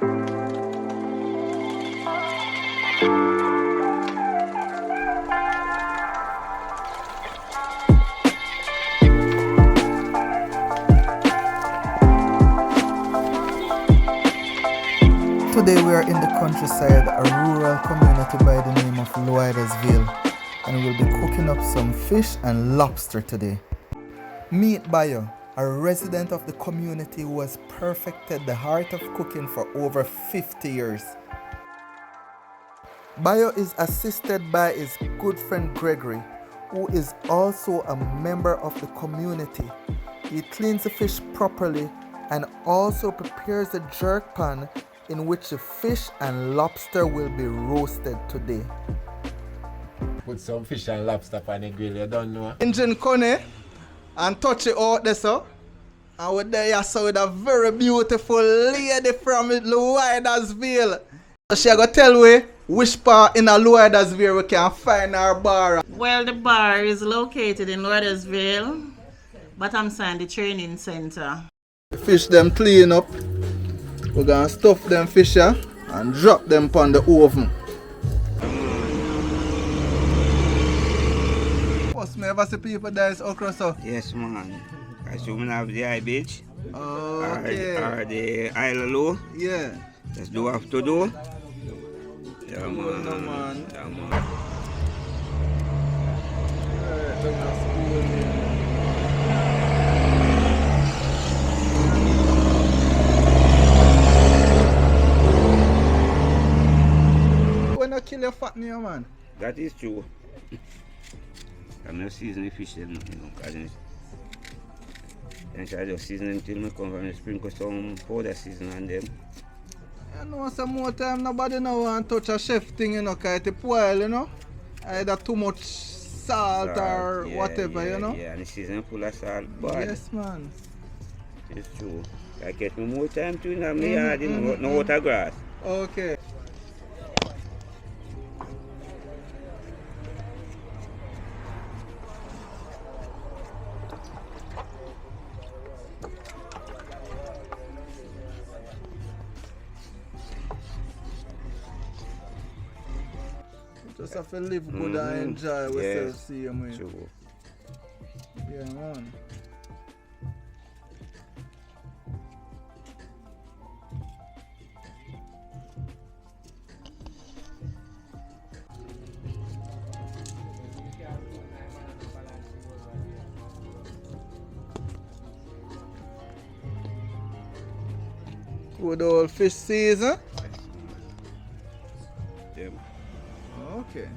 Today we are in the countryside, a rural community by the name of Loidersville, and we'll be cooking up some fish and lobster today. Meet Bayo, a resident of the community who has perfected the art of cooking for over 50 years. Bayo is assisted by his good friend Gregory, who is also a member of the community. He cleans the fish properly and also prepares the jerk pan in which the fish and lobster will be roasted today. Put some fish and lobster on the grill, you don't know. Engine Coney and touch it out there, so. And we're there, so with a very beautiful lady from Loidersville. So she go tell we which part in Loidersville we can find our bar. Well, the bar is located in Loidersville, but I'm saying the training center. Fish them clean up. We're gonna stuff them fish here and drop them on the oven. First, me ever see people dice okra, so? Yes, man. I should have the eye beach. Okay. Or the isle low. Yeah. Let's do what to do. Yeah, man. No, man. Yeah, man. Alright, look at school here. When you kill your fat near, man? That is true. I'm not seasoning fish, you know, because I just season them till I come from the sprinkle some powder season on them. You know, some more time nobody now want to touch a chef thing, you know, because it spoil, you know. Either too much salt or whatever, you know. Yeah, and the season full of salt, but yes, man. it's true. I get me more time to in my yard, you know, no water grass. Okay. Just have to live good and enjoy yourself, see you, man. True. Yeah, man. Good old fish season. Yeah. Okay.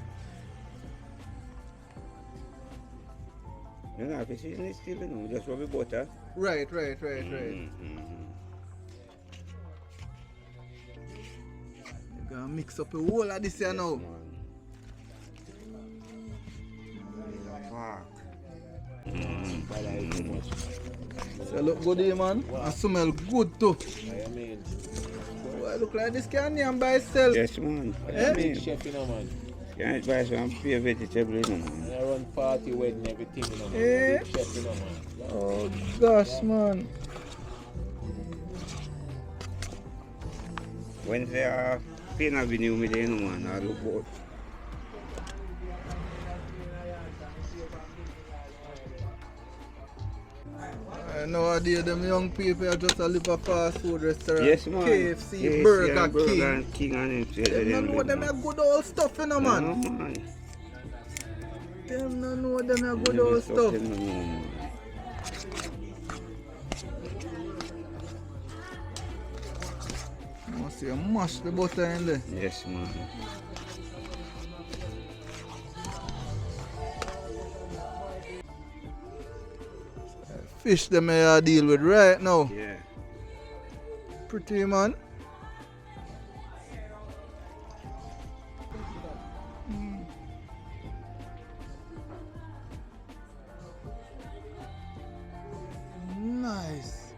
You know, fish season is still, you know, just rub the butter. Right. Mm-hmm. You're gonna mix up a whole of this here now. So look good here, man. And smell good too. Well, look like this can name by itself. Yes, man. Chef, you know, man. Can't buy some pure vegetable, you know, man. I run party, wedding, everything, you know, man. Eh? Chef, you know, man. Oh gosh, man. Wednesday, Pain Avenue, me there, you know, man. I look both. Nowadays, them young people are just a live a fast food restaurant. Yes, man. KFC, Burger King. King and Them don't know them are good old stuff, you know, man. No, man. Them don't know them are good old stuff. Must you mash the butter in there. Yes, man. Fish them I deal with right now. Yeah. Pretty, man. Nice.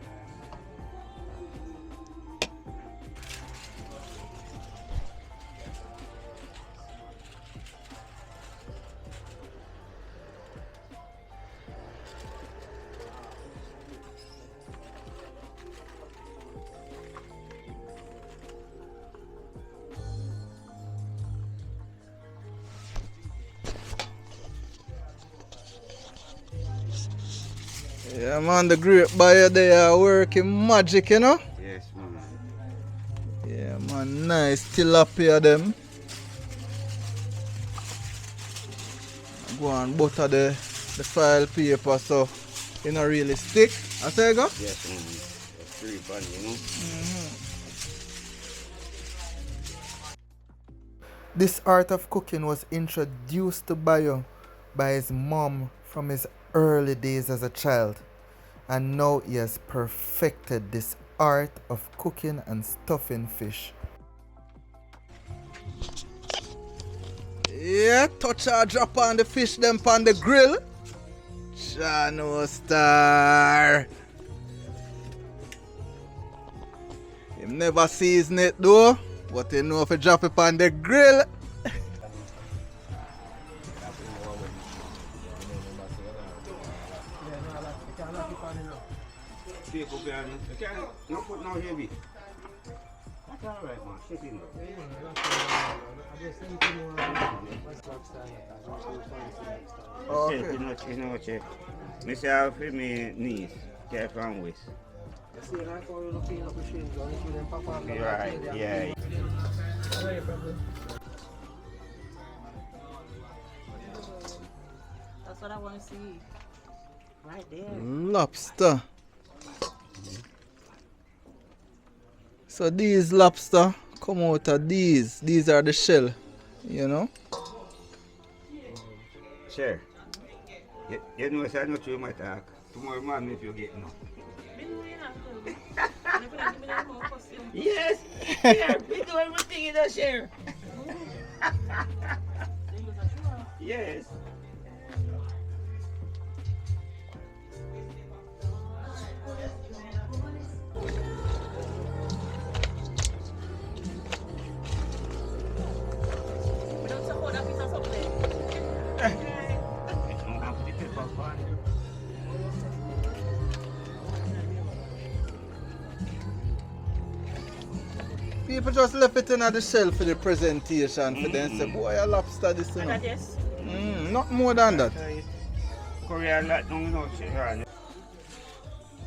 Yeah, man, the great buyer they are working magic, you know? Yes, man. Yeah, man, nice tilapia them. Go and butter the file paper so it not really stick. I say go? Yes, man. It's pretty fun, you know? This art of cooking was introduced to Bayo by his mom from his early days as a child. And now he has perfected this art of cooking and stuffing fish. Yeah, touch or drop on the fish them on the grill. Chano star. Him never season it though, but he know if he drop it on the grill. Not put no heavy. That's alright, man. Shake it up. Okay. You know, check. Me say I feel me knees. Care from waist. Right, yeah. That's what I want to see. Right there. Lobster. So these lobster come out of these. These are the shell, you know. Sure. You know, I not you my talk. Tomorrow morning if you get no. Yes. Yeah, we do everything in the share. Yes. People just left it in the shell for the presentation for them say, boy, a lobster this you know. Yes. Not more than that. Korean that don't know shit.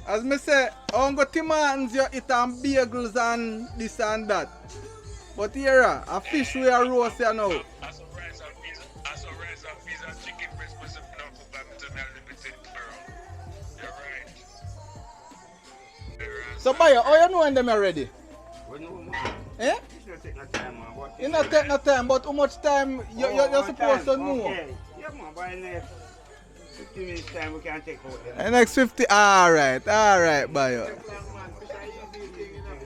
As me say, I go tomatoes you eat and bagels and this and that. But here, a fish we are roast here now. As a rice and peas and chicken breast with some enough for Bamton Limited Pearl. You're right. So buyer, how you know when them are ready? We know, man. Eh? It's not take no time, man. But It not take no time, but how much time you're supposed to know? Okay. Yeah, man, by next 15 minutes time we can take out them. The next 50, alright, buyer.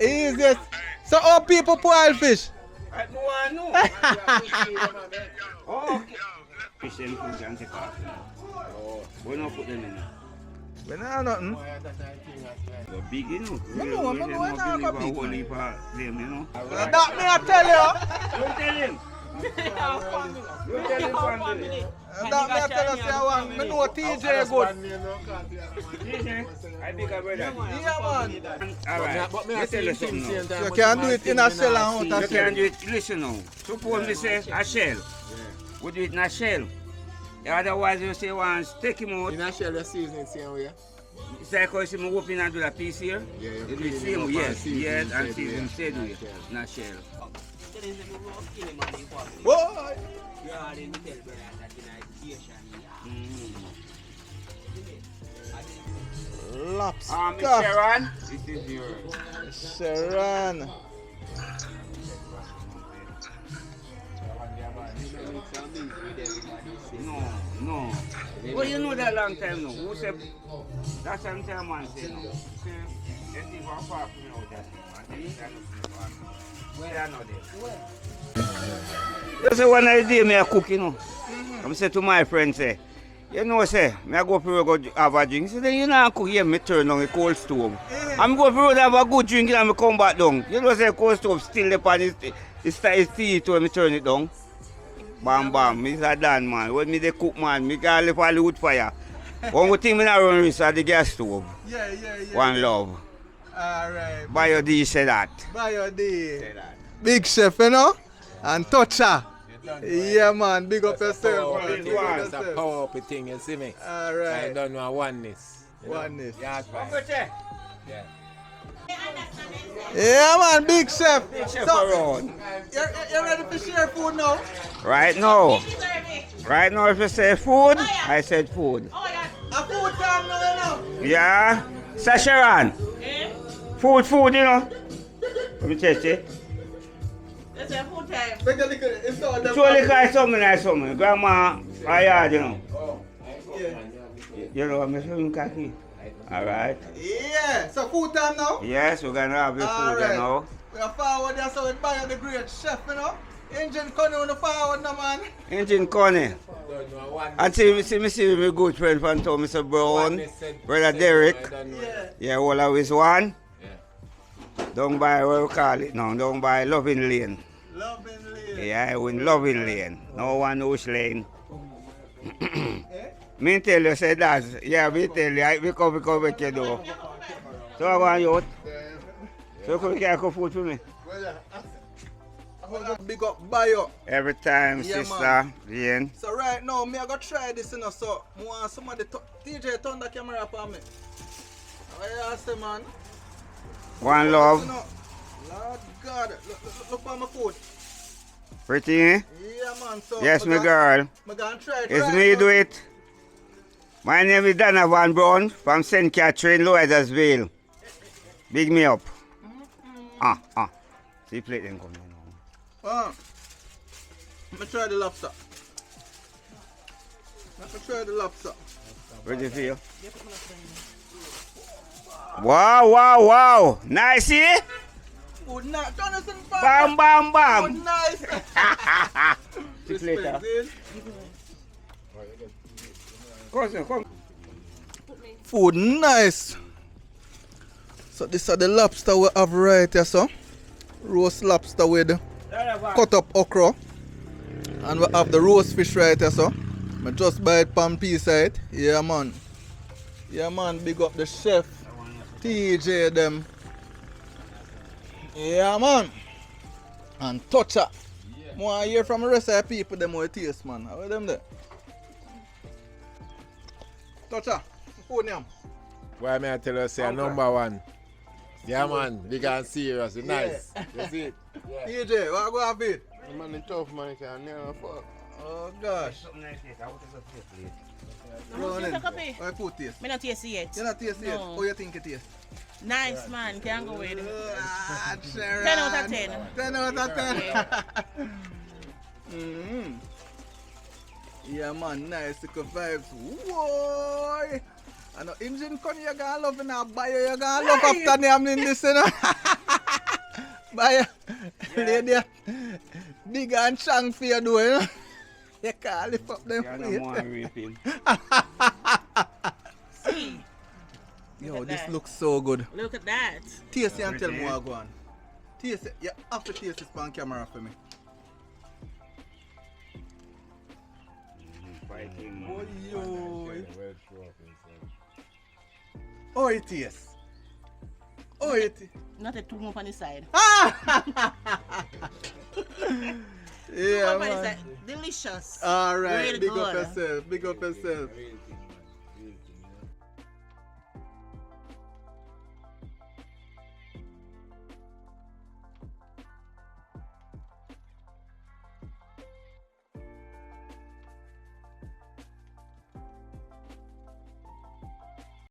Easiest. So how people boil fish? I don't know. Oh, okay. Fish them we can take off. Oh, we don't put them in. We know nothing. They're big, you know. I know, I know, Them, you know. That me I tell you. Don't tell him. Don't tell him family. That me I tell you say I want. Me know TJ good. TJ, I big a brother. Yeah man. Alright, But me let I me tell you see him something now. same time. You can do it in a shell and out You a can shell. do it, listen now. Suppose me say a shell. We do it in a shell. Otherwise you say once take him out. In a shell, you season same way. It's like how you see me open and do the piece here. Yeah, you You do clean the it same up way, and yes, season yes, instead, and season yeah. instead way. In a shell. Boy. Lobster. Sharon, this is yours. Sharon. No. Well, you know that long time now. Who said that's something man say no. Say, let's see how far from now that man. They stand up in the farm. Where are not there? You say one day me a cook, you know. I'm say to my friend say, you know say, me I go for go have a drink. Say then you know cook here, me turn on the cold stove. I'm go for have a good drink and me come back down. You know say cold stove still the pan it's tea to me turn it down. Bam bam, me a done man. When me dey cook man, me can live on the wood fire. One good thing me not run risk at the gas stove. Yeah. One love. Alright. Buy your D say that. By your day. Big chef, you know? And toucher. Yeah, man. Big up yourself. Man. Big up It's a yourself. power up thing, you see me? I Alright. don't know oneness. Oneness. Yeah, Uncle Che. Yeah. Yeah, man, big chef. Chef So, around. you ready to share food now? Right now. Right now, if you say food, I said food. A food time now, you know. Yeah? Sasharan. Food, you know. Let me test it. That's a food time. Take a look at it. It's all them. Surely guys something like something. Grandma, I had, you know. Yeah. You know, I'm showing khaki. Alright. Yeah. So food time now? Yes, we're gonna have the food you know. We are forward there, so we buy the great chef, you know. Engine Connie on the forward now, man. Engine Connie. And see my good friend from town, Mr. Brown, Brother Derek. Yeah. Yeah, all of his one. Down by, what we call it now, down by Loving Lane. Loving Lane. Yeah, in Loving Lane. No one Bush Lane. Eh? Me tell you, say that. Yeah, me tell you, we come with you do. So I want you. So you can cook food for me. Big up Bayo. Every time, Yeah, sister. Jane. So right now, me I go try this, you know, so I want somebody to DJ turn the camera up on me. What you say, man? One You love. know, Lord God, look for my food. Pretty, eh? Yeah, man. So Yes, my girl. I'm gonna try it. It's right me now. do it. My name is Dana Van Brown from St. Catherine, Lowersville. Big me up. See plate them coming. Let me try the lobster. Ready for you? Wow. Nice, eh? Food nice. Jonathan, Bam. Food nice. See later. Come. Food nice. So this are the lobster we have right here, so. Roast lobster with cut up okra. And we have the roast fish right here, so. I just buy it pan piece side. Yeah, man. Big up the chef. TJ them. Yeah, man. And toucher. Yeah. More hear from the rest of the people them more taste, man. How are them there? Toucher. Food name. Why may I tell you, say number one? Yeah, man, big and serious, nice. You see it? Yeah. TJ, what go have it? Man, it's tough, man. You can't never fuck. Oh, gosh. Ronan, how food taste? Me not taste it yet. You not taste it? No. How you think it tastes? Nice man, can go with it. 10 out of 10. 10 out of 10. Yeah, man, nice little vibes. Whoa! I know engine con you gonna love in a buyer, you gonna love after name in this, you know. Buyer, lady, big and strong for you, do you know? You can't lift up them feet. See. Yo, at this that. looks so good. Look at that. Taste it and tell me what I go on. Taste it. You have to taste this on camera for me. Oh, yo. Oh, it tastes. Oh, it tastes. Not a too much on the side. Yeah, Too much on the man. side. Delicious. All right, Real big up good. yourself. Big up yourself.